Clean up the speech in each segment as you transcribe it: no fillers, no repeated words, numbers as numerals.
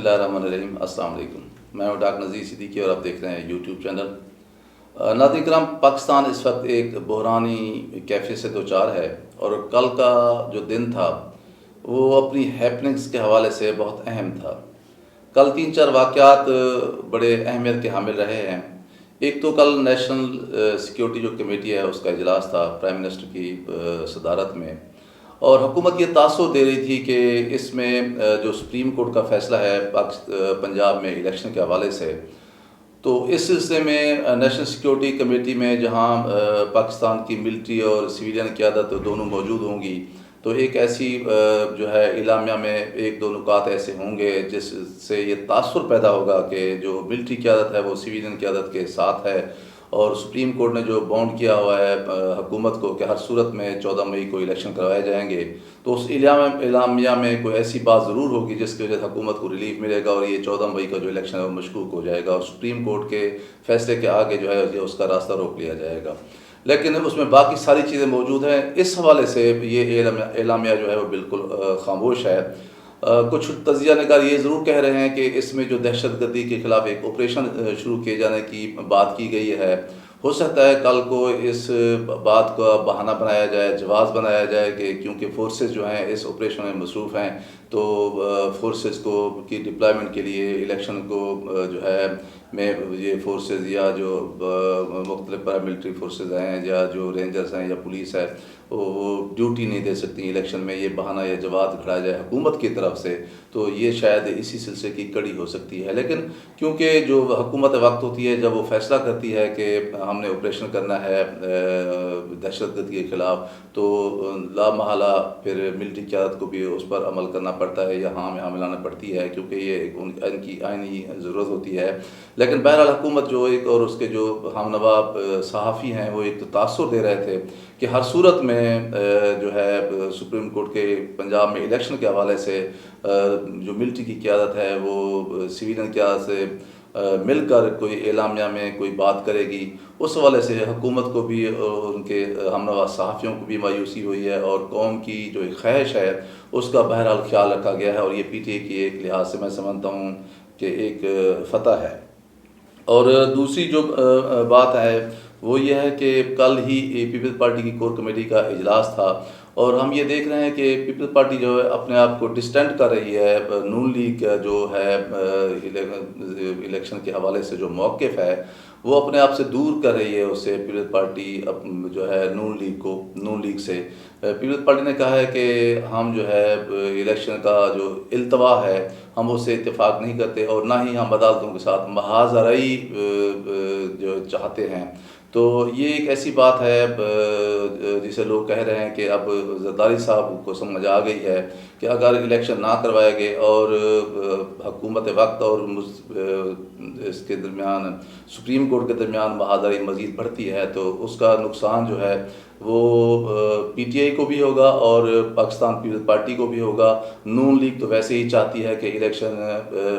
اللہ الرحمن الرحیم۔ السلام علیکم، میں ہوں ڈاکٹر نذیر صدیقی اور آپ دیکھ رہے ہیں یوٹیوب چینل۔ ناظرین کرام، پاکستان اس وقت ایک بحرانی کیفیت سے دوچار ہے اور کل کا جو دن تھا وہ اپنی ہیپننگز کے حوالے سے بہت اہم تھا۔ کل 3-4 واقعات بڑے اہمیت کے حامل رہے ہیں۔ ایک تو کل نیشنل سیکیورٹی جو کمیٹی ہے اس کا اجلاس تھا پرائم منسٹر کی صدارت میں، اور حکومت یہ تاثر دے رہی تھی کہ اس میں جو سپریم کورٹ کا فیصلہ ہے پنجاب میں الیکشن کے حوالے سے، تو اس سلسلے میں نیشنل سیکیورٹی کمیٹی میں جہاں پاکستان کی ملٹری اور سویلین قیادت دونوں موجود ہوں گی، تو ایک ایسی جو ہے اعلامیہ میں 1-2 نکات ایسے ہوں گے جس سے یہ تاثر پیدا ہوگا کہ جو ملٹری قیادت ہے وہ سویلین قیادت کے ساتھ ہے، اور سپریم کورٹ نے جو بانڈ کیا ہوا ہے حکومت کو کہ ہر صورت میں 14 مئی کو الیکشن کروائے جائیں گے، تو اس اعلامیہ میں کوئی ایسی بات ضرور ہوگی جس کی وجہ سے حکومت کو ریلیف ملے گا اور یہ 14 مئی کا جو الیکشن ہے وہ مشکوک ہو جائے گا اور سپریم کورٹ کے فیصلے کے آگے جو ہے اس کا راستہ روک لیا جائے گا۔ لیکن اس میں باقی ساری چیزیں موجود ہیں۔ اس حوالے سے یہ اعلامیہ جو ہے وہ بالکل خاموش ہے۔ کچھ تجزیہ نگار یہ ضرور کہہ رہے ہیں کہ اس میں جو دہشت گردی کے خلاف ایک آپریشن شروع کیے جانے کی بات کی گئی ہے، ہو سکتا ہے کل کو اس بات کا بہانہ بنایا جائے، جواز بنایا جائے کہ کیونکہ فورسز جو ہیں اس آپریشن میں مصروف ہیں، تو فورسز کی ڈپلائمنٹ کے لیے الیکشن کو جو ہے میں یہ فورسز یا جو مختلف پیراملٹری فورسز ہیں یا جو رینجرز ہیں یا پولیس ہے وہ ڈیوٹی نہیں دے سکتی الیکشن میں، یہ بہانہ یا جواز کھڑا جائے حکومت کی طرف سے، تو یہ شاید اسی سلسلے کی کڑی ہو سکتی ہے۔ لیکن کیونکہ جو حکومت وقت ہوتی ہے جب وہ فیصلہ کرتی ہے کہ ہم نے آپریشن کرنا ہے دہشت گردی کے خلاف، تو لا محالہ پھر ملٹری قیادت کو بھی اس پر عمل کرنا پڑتا ہے یا ہاں میں لانا پڑتی ہے، کیونکہ یہ ان کی آئینی ضرورت ہوتی ہے۔ لیکن بہرحال حکومت جو ایک اور اس کے جو ہم نوا صحافی ہیں وہ ایک تو تاثر دے رہے تھے کہ ہر صورت میں جو ہے سپریم کورٹ کے پنجاب میں الیکشن کے حوالے سے جو ملٹری کی قیادت ہے وہ سویلین قیادت سے مل کر کوئی اعلامیہ میں کوئی بات کرے گی۔ اس حوالے سے حکومت کو بھی اور ان کے ہم نوا صحافیوں کو بھی مایوسی ہوئی ہے، اور قوم کی جو ایک خواہش ہے اس کا بہرحال خیال رکھا گیا ہے، اور یہ پی ٹی اے کی ایک لحاظ سے میں سمجھتا ہوں کہ ایک فتح ہے۔ اور دوسری جو بات ہے وہ یہ ہے کہ کل ہی پیپلز پارٹی کی کور کمیٹی کا اجلاس تھا، اور ہم یہ دیکھ رہے ہیں کہ پیپلز پارٹی جو ہے اپنے آپ کو ڈسٹینٹ کر رہی ہے۔ نون لیگ جو ہے الیکشن کے حوالے سے جو موقف ہے وہ اپنے آپ سے دور کر رہی ہے اس سے، پیپلز پارٹی جو ہے نون لیگ سے پیپلز پارٹی نے کہا ہے کہ ہم جو ہے الیکشن کا جو التوا ہے ہم اس سے اتفاق نہیں کرتے، اور نہ ہی ہم عدالتوں کے ساتھ محاذ آرائی جو چاہتے ہیں۔ تو یہ ایک ایسی بات ہے جسے لوگ کہہ رہے ہیں کہ اب زرداری صاحب کو سمجھ آ گئی ہے کہ اگر الیکشن نہ کروائے گئے اور حکومت وقت اور اس کے درمیان سپریم کورٹ کے درمیان محاذ آرائی مزید بڑھتی ہے تو اس کا نقصان جو ہے وہ پی ٹی آئی کو بھی ہوگا اور پاکستان پیپلز پارٹی کو بھی ہوگا۔ نون لیگ تو ویسے ہی چاہتی ہے کہ الیکشن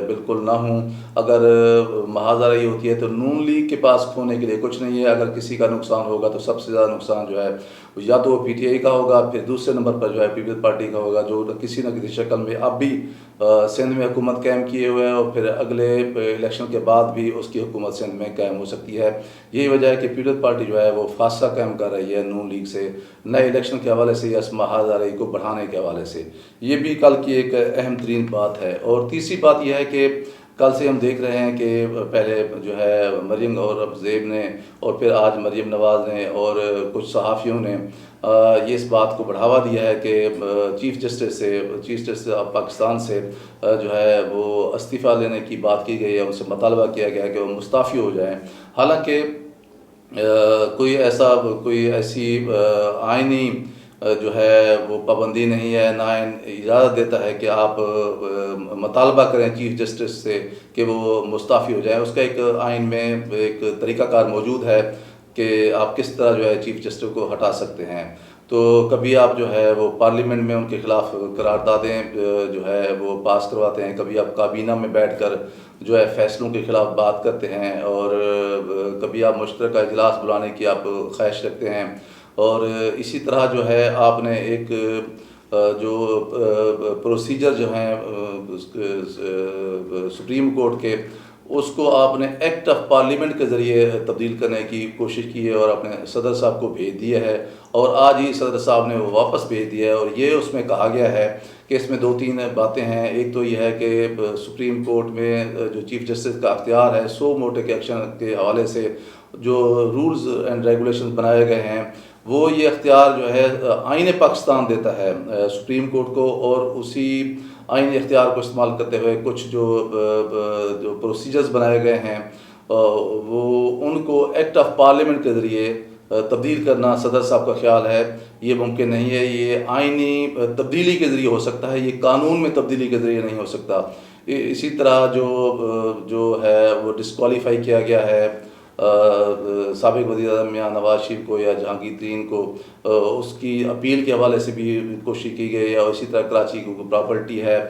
بالکل نہ ہوں۔ اگر محاذ آرائی ہوتی ہے تو نون لیگ کے پاس کھونے کے لیے کچھ نہیں ہے۔ اگر کسی کا نقصان ہوگا تو سب سے زیادہ نقصان جو ہے یا تو پی ٹی آئی کا ہوگا، پھر دوسرے نمبر پر جو ہے پیپلز پارٹی کا ہوگا، جو کسی نہ کسی شکل میں اب بھی سندھ میں حکومت قائم کیے ہوئے ہے، اور پھر اگلے الیکشن کے بعد بھی اس کی حکومت سندھ میں قائم ہو سکتی ہے۔ یہی وجہ ہے کہ پیپلز پارٹی جو ہے وہ فاصلہ قائم کر رہی ہے نون لیگ سے، نئے الیکشن کے حوالے سے یا محاذ آرائی کو بڑھانے کے حوالے سے۔ یہ بھی کل کی ایک اہم ترین بات ہے۔ اور تیسری بات یہ ہے کہ کل سے ہم دیکھ رہے ہیں کہ پہلے جو ہے مریم اور زیب نے، اور پھر آج مریم نواز نے اور کچھ صحافیوں نے یہ اس بات کو بڑھاوا دیا ہے کہ چیف جسٹس آف پاکستان سے جو ہے وہ استعفیٰ لینے کی بات کی گئی ہے، ان سے مطالبہ کیا گیا ہے کہ وہ مستعفی ہو جائیں۔ حالانکہ کوئی ایسی آئینی جو ہے وہ پابندی نہیں ہے، نہ اجازت دیتا ہے کہ آپ مطالبہ کریں چیف جسٹس سے کہ وہ مستعفی ہو جائیں۔ اس کا ایک آئین میں ایک طریقہ کار موجود ہے کہ آپ کس طرح جو ہے چیف جسٹس کو ہٹا سکتے ہیں۔ تو کبھی آپ جو ہے وہ پارلیمنٹ میں ان کے خلاف قراردادیں جو ہے وہ پاس کرواتے ہیں، کبھی آپ کابینہ میں بیٹھ کر جو ہے فیصلوں کے خلاف بات کرتے ہیں، اور کبھی آپ مشترکہ اجلاس بلانے کی آپ خواہش رکھتے ہیں، اور اسی طرح جو ہے آپ نے ایک جو پروسیجر جو ہیں سپریم کورٹ کے، اس کو آپ نے ایکٹ آف پارلیمنٹ کے ذریعے تبدیل کرنے کی کوشش کی ہے اور اپنے صدر صاحب کو بھیج دیا ہے، اور آج ہی صدر صاحب نے وہ واپس بھیج دیا ہے۔ اور یہ اس میں کہا گیا ہے کہ اس میں 2-3 باتیں ہیں۔ ایک تو یہ ہے کہ سپریم کورٹ میں جو چیف جسٹس کا اختیار ہے سو موٹو کے ایکشن کے حوالے سے جو رولز اینڈ ریگولیشن بنائے گئے ہیں، وہ یہ اختیار جو ہے آئین پاکستان دیتا ہے سپریم کورٹ کو، اور اسی آئینی اختیار کو استعمال کرتے ہوئے کچھ جو پروسیجرز بنائے گئے ہیں وہ ان کو ایکٹ آف پارلیمنٹ کے ذریعے تبدیل کرنا صدر صاحب کا خیال ہے یہ ممکن نہیں ہے۔ یہ آئینی تبدیلی کے ذریعے ہو سکتا ہے، یہ قانون میں تبدیلی کے ذریعے نہیں ہو سکتا۔ اسی طرح جو ہے وہ ڈسکوالیفائی کیا گیا ہے سابق وزیر اعظم میاں نواز شریف کو یا جہانگیر ترین کو، اس کی اپیل کے حوالے سے بھی کوشش کی گئی ہے۔ اور اسی طرح کراچی کو پراپرٹی ہے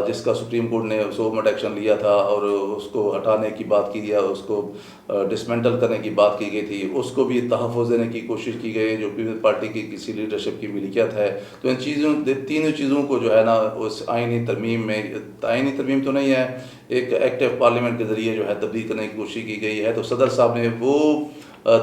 جس کا سپریم کورٹ نے سومٹ ایکشن لیا تھا اور اس کو ہٹانے کی بات کی گئی، اس کو ڈسمنٹل کرنے کی بات کی گئی تھی، اس کو بھی تحفظ دینے کی کوشش کی گئی جو پیپلز پارٹی کی کسی لیڈرشپ کی ملکیت ہے۔ تو ان تینوں چیزوں کو جو ہے نا اس آئینی ترمیم میں، آئینی ترمیم تو نہیں ہے، ایک ایکٹ آف پارلیمنٹ کے ذریعے جو ہے تبدیل کرنے کی کوشش کی گئی ہے۔ تو صدر صاحب نے وہ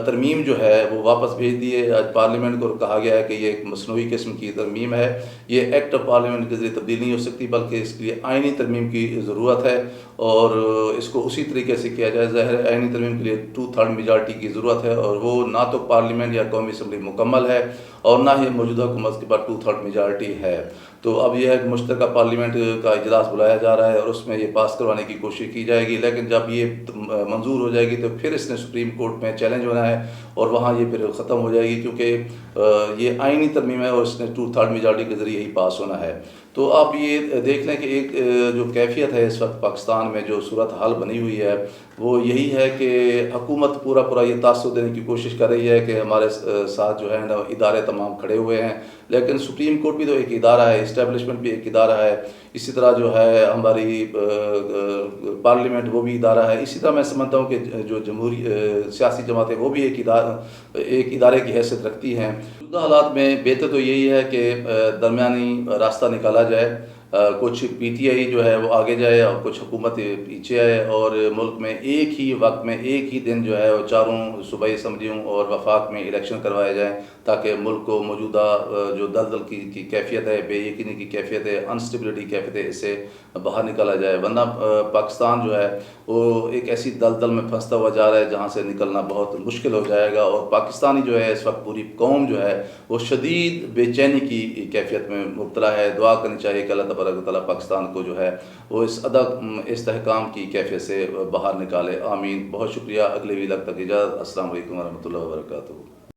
ترمیم جو ہے وہ واپس بھیج دی ہے آج پارلیمنٹ کو، کہا گیا ہے کہ یہ ایک مصنوعی قسم کی ترمیم ہے، یہ ایکٹ آف پارلیمنٹ کے ذریعے تبدیل نہیں ہو سکتی بلکہ اس کے لیے آئینی ترمیم کی ضرورت ہے، اور اس کو اسی طریقے سے کیا جائے۔ ظاہر ہے آئینی ترمیم کے لیے 2/3 میجارٹی کی ضرورت ہے، اور وہ نہ تو پارلیمنٹ یا قومی اسمبلی مکمل ہے اور نہ ہی موجودہ حکومت کے پاس 2/3 میجارٹی ہے۔ تو اب یہ ہے کہ مشترکہ پارلیمنٹ کا اجلاس بلایا جا رہا ہے اور اس میں یہ پاس کروانے کی کوشش کی جائے گی، لیکن جب یہ منظور ہو جائے گی تو پھر اس نے سپریم کورٹ میں چیلنج ہونا ہے اور وہاں یہ پھر ختم ہو جائے گی، کیونکہ یہ آئینی ترمیم ہے اور اس نے 2/3 میجارٹی کے ذریعے ہی پاس ہونا ہے۔ تو آپ یہ دیکھ لیں کہ ایک جو کیفیت ہے اس وقت پاکستان میں، جو صورتحال بنی ہوئی ہے وہ یہی ہے کہ حکومت پورا یہ تاثر دینے کی کوشش کر رہی ہے کہ ہمارے ساتھ جو ہے نا ادارے تمام کھڑے ہوئے ہیں، لیکن سپریم کورٹ بھی تو ایک ادارہ ہے، اسٹیبلشمنٹ بھی ایک ادارہ ہے، اسی طرح جو ہے ہماری پارلیمنٹ وہ بھی ادارہ ہے۔ اسی طرح میں سمجھتا ہوں کہ جو جمہوری سیاسی جماعتیں وہ بھی ایک ادارے کی حیثیت رکھتی ہیں۔ موجودہ حالات میں بہتر تو یہی ہے کہ درمیانی راستہ نکالا جائے، کچھ پی ٹی آئی جو ہے وہ آگے جائے اور کچھ حکومت پیچھے آئے، اور ملک میں ایک ہی وقت میں ایک ہی دن جو ہے وہ چاروں صوبائی اسمبلیوں اور وفاق میں الیکشن کروائے جائیں، تاکہ ملک کو موجودہ جو دلدل کی کیفیت ہے، بے یقینی کی کیفیت ہے، انسٹیبلٹی کیفیت ہے، اس سے باہر نکالا جائے۔ ورنہ پاکستان جو ہے وہ ایک ایسی دلدل میں پھنستا ہوا جا رہا ہے جہاں سے نکلنا بہت مشکل ہو جائے گا، اور پاکستانی جو ہے اس وقت پوری قوم جو ہے وہ شدید بے چینی کی کیفیت میں مبتلا ہے۔ دعا کرنی چاہیے کہ اللہ تبارک و تعالیٰ پاکستان کو جو ہے وہ اس عدم استحکام کی کیفیت سے باہر نکالے، آمین۔ بہت شکریہ۔ اگلے ویلاگ تک اجازت۔ السلام علیکم ورحمۃ اللہ وبرکاتہ۔